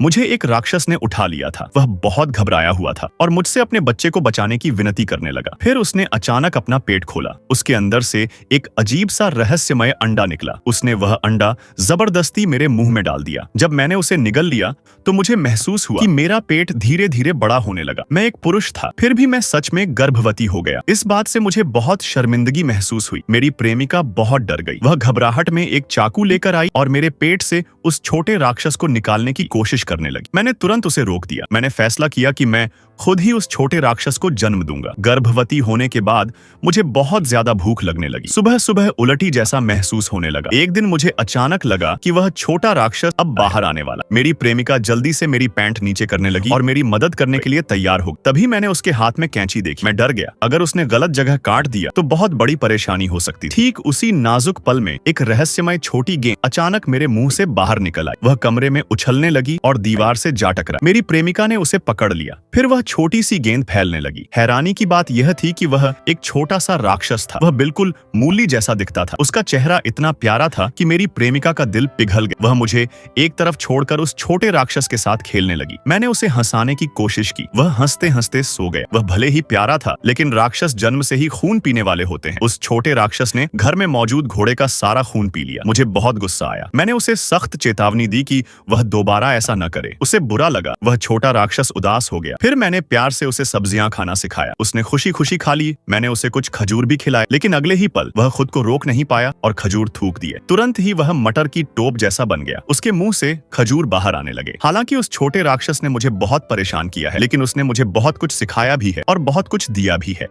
मुझे एक राक्षस ने उठा लिया था। वह बहुत घबराया हुआ था और मुझसे अपने बच्चे को बचाने की विनती करने लगा। फिर उसने अचानक अपना पेट खोला। उसके अंदर से एक अजीब सा रहस्यमय अंडा निकला। उसने वह अंडा जबरदस्ती मेरे मुंह में डाल दिया। जब मैंने उसे निगल लिया तो मुझे महसूस हुआ कि मेरा पेट धीरे धीरे बड़ा होने लगा। मैं एक पुरुष था, फिर भी मैं सच में गर्भवती हो गया। इस बात से मुझे बहुत शर्मिंदगी महसूस हुई। मेरी प्रेमिका बहुत डर गई। वह घबराहट में एक चाकू लेकर आई और मेरे पेट से उस छोटे राक्षस को निकालने की कोशिश करने लगी। मैंने तुरंत उसे रोक दिया। मैंने फैसला किया कि मैं खुद ही उस छोटे राक्षस को जन्म दूंगा। गर्भवती होने के बाद मुझे बहुत ज्यादा भूख लगने लगी। सुबह सुबह उलटी जैसा महसूस होने लगा। एक दिन मुझे अचानक लगा कि वह छोटा राक्षस अब बाहर आने वाला। मेरी प्रेमिका जल्दी से मेरी पैंट नीचे करने लगी और मेरी मदद करने के लिए तैयार हो। तभी मैंने उसके हाथ में कैंची देखी। मैं डर गया। अगर उसने गलत जगह काट दिया तो बहुत बड़ी परेशानी हो सकती थी। ठीक उसी नाजुक पल में एक रहस्यमय छोटी गेंद अचानक मेरे मुंह से बाहर निकल आई। वह कमरे में उछलने लगी और दीवार से जा टकरा। मेरी प्रेमिका ने उसे पकड़ लिया। फिर वह छोटी सी गेंद फैलने लगी। हैरानी की बात यह थी कि वह एक छोटा सा राक्षस था। वह बिल्कुल मूली जैसा दिखता था। उसका चेहरा इतना प्यारा था कि मेरी प्रेमिका का दिल पिघल गया। वह मुझे एक तरफ छोड़कर उस छोटे राक्षस के साथ खेलने लगी। मैंने उसे हंसाने की कोशिश की। वह हंसते हंसते सो गया। वह भले ही प्यारा था, लेकिन राक्षस जन्म से ही खून पीने वाले होते हैं। उस छोटे राक्षस ने घर में मौजूद घोड़े का सारा खून पी लिया। मुझे बहुत गुस्सा आया। मैंने उसे सख्त चेतावनी दी कि वह दोबारा ऐसा न करे। उसे बुरा लगा। वह छोटा राक्षस उदास हो गया। फिर मैंने प्यार से उसे सब्जियां खाना सिखाया। उसने खुशी खुशी खा ली। मैंने उसे कुछ खजूर भी खिलाए, लेकिन अगले ही पल वह खुद को रोक नहीं पाया और खजूर थूक दिए। तुरंत ही वह मटर की टोप जैसा बन गया। उसके मुंह से खजूर बाहर आने लगे। हालांकि उस छोटे राक्षस ने मुझे बहुत परेशान किया है, लेकिन उसने मुझे बहुत कुछ सिखाया भी है और बहुत कुछ दिया भी है।